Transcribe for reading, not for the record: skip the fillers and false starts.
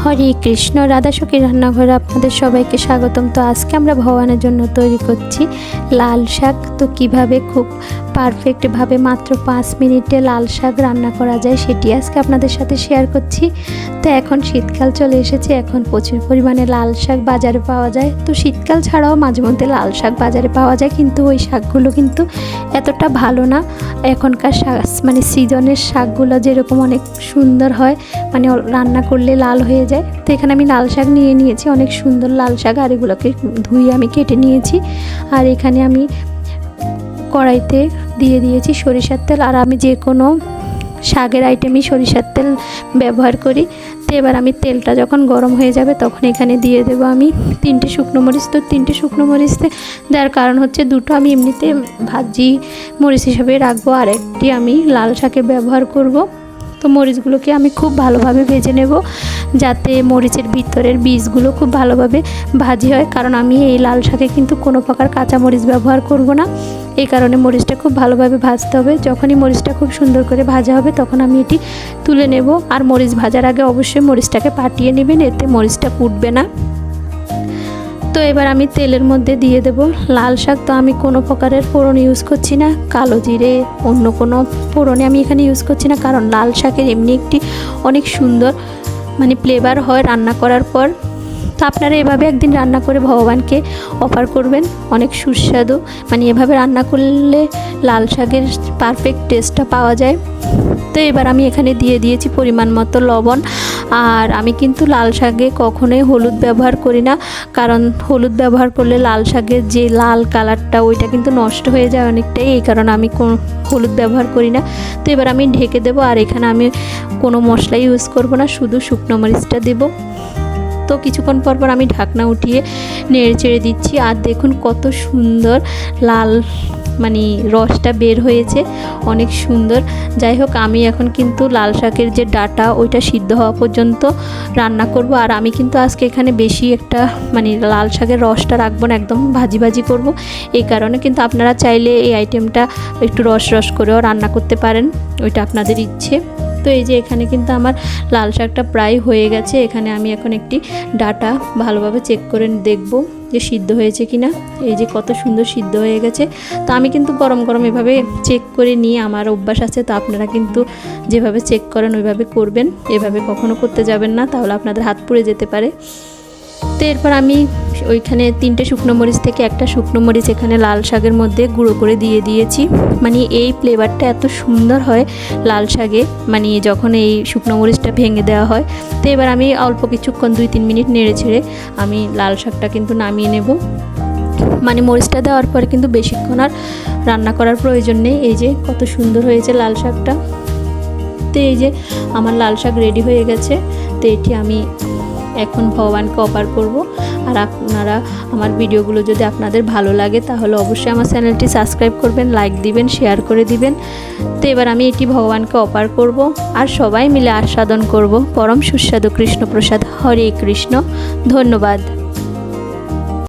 হরে কৃষ্ণ। রাধা সখীর রান্নাঘরে আপনাদের সবাইকে স্বাগতম। তো আজকে আমরা ভগবানের জন্য তৈরি করছি লাল শাক। তো কিভাবে খুব পারফেক্টভাবে মাত্র 5 মিনিটে লাল শাক রান্না করা যায় সেটি আজকে আপনাদের সাথে শেয়ার করছি। তো এখন শীতকাল চলে এসেছে, এখন প্রচুর পরিমাণে লাল শাক বাজারে পাওয়া যায়। তো শীতকাল ছাড়াও মাঝে মধ্যে লাল শাক বাজারে পাওয়া যায়, কিন্তু ওই শাকগুলো কিন্তু এতটা ভালো না। এখনকার শাক মানে সিজনের শাকগুলো যেরকম অনেক সুন্দর হয়, মানে রান্না করলে লাল হয়ে যায়। তো এখানে আমি লাল শাক নিয়েছি, অনেক সুন্দর লাল শাক, আর এগুলোকে ধুয়ে আমি কেটে নিয়েছি। আর এখানে আমি কড়াইতে দিয়ে দিয়েছি সরিষার তেল, আর আমি যে কোনো শাকের আইটেমই সরিষার তেল ব্যবহার করি। তো এবার আমি তেলটা যখন গরম হয়ে যাবে তখন এখানে দিয়ে দেবো আমি 3টে শুকনো মরিচ। তো 3টে শুকনো মরিচ দেওয়ার কারণ হচ্ছে দুটো আমি এমনিতে ভাজি মরিচ হিসাবে রাখবো, আর একটি আমি লাল শাকে ব্যবহার করব। তো মরিচগুলোকে আমি খুব ভালোভাবে ভেজে নেব, যাতে মরিচের ভিতরের বীজগুলো খুব ভালোভাবে ভাজি হয়, কারণ আমি এই লাল শাকে কিন্তু কোনো প্রকার কাঁচা মরিচ ব্যবহার করব না। এই কারণে মরিচটা খুব ভালোভাবে ভাজতে হবে। যখনই মরিচটা খুব সুন্দর করে ভাজা হবে তখন আমি এটি তুলে নেব। আর মরিচ ভাজার আগে অবশ্যই মরিচটাকে পাটিয়ে নেবেন, এতে মরিচটা পুড়বে না। তো এবার আমি তেলের মধ্যে দিয়ে দেব লাল শাক। তো আমি কোনো প্রকারের ফোড়ন ইউজ করছি না, কালো জিরে অন্য কোনো ফোড়নে আমি এখানে ইউজ করছি না, কারণ লাল শাকের এমনি একটি অনেক সুন্দর মানে ফ্লেভার হয় রান্না করার পর। তো আপনারা এভাবে একদিন রান্না করে ভগবানকে অফার করবেন, অনেক সুস্বাদু। মানে এভাবে রান্না করলে লাল শাকের পারফেক্ট টেস্টটা পাওয়া যায়। তো এবার আমি এখানে দিয়ে দিয়েছি পরিমাণ মতো লবণ। আর আমি কিন্তু লাল শাকে কখনোই হলুদ ব্যবহার করি না, কারণ হলুদ ব্যবহার করলে লাল শাকের যে লাল কালারটা ওইটা কিন্তু নষ্ট হয়ে যায় অনেকটাই, এই কারণে আমি হলুদ ব্যবহার করি না। তো এবার আমি ঢেকে দেবো, আর এখানে আমি কোনো মশলা ইউজ করব না, শুধু শুকনো মরিচটা দেবো। তো কিছুক্ষণ পর আমি ঢাকনা উঠিয়ে নেড়ে চেড়ে দিচ্ছি, আর দেখুন কত সুন্দর লাল মানে রসটা বের হয়েছে, অনেক সুন্দর। যাই হোক, আমি এখন কিন্তু লাল শাকের যে ডাটা ওইটা সিদ্ধ হওয়া পর্যন্ত রান্না করব। আর আমি কিন্তু আজকে এখানে বেশি একটা মানে লাল শাকের রসটা রাখবো না, একদম ভাজি করব। এই কারণে কিন্তু আপনারা চাইলে এই আইটেমটা একটু রস করেও রান্না করতে পারেন, ওইটা আপনাদের ইচ্ছে। তো এই যে এখানে কিন্তু আমার লাল শাকটা প্রায় হয়ে গেছে। এখানে আমি এখন একটি ডাটা ভালোভাবে চেক করে দেখব যে সিদ্ধ হয়েছে কি না। এই যে কত সুন্দর সিদ্ধ হয়ে গেছে। তো আমি কিন্তু গরম এভাবে চেক করে নিয়ে আমার অভ্যাস আছে। তো আপনারা কিন্তু যেভাবে চেক করেন ওইভাবে করবেন, এভাবে কখনো করতে যাবেন না, তাহলে আপনাদের হাত পুড়ে যেতে পারে। তো এরপর আমি ওইখানে 3টে শুকনো মরিচ থেকে একটা শুকনো মরিচ এখানে লাল শাকের মধ্যে গুঁড়ো করে দিয়ে দিয়েছি। মানে এই ফ্লেভারটা এত সুন্দর হয় লাল শাকে, মানে যখন এই শুকনো মরিচটা ভেঙে দেওয়া হয়। তো এবার আমি অল্প কিছুক্ষণ 2-3 মিনিট নেড়ে ছেড়ে আমি লাল শাকটা কিন্তু নামিয়ে নেব। মানে মরিচটা দেওয়ার পর কিন্তু বেশিক্ষণ আর রান্না করার প্রয়োজন নেই। এই যে কত সুন্দর হয়েছে লাল শাকটা। তো এই যে আমার লাল শাক রেডি হয়ে গেছে। তো এটি আমি এখন ভগবানকে অফার করব। আর আপনারা আমার ভিডিওগুলো যদি আপনাদের ভালো লাগে তাহলে অবশ্যই আমার চ্যানেলটি সাবস্ক্রাইব করবেন, লাইক দিবেন, শেয়ার করে দিবেন। তো এবার আমি এটি ভগবানকে অফার করব, আর সবাই মিলে আস্বাদন করব পরম সুস্বাদু কৃষ্ণ প্রসাদ। হরে কৃষ্ণ। ধন্যবাদ।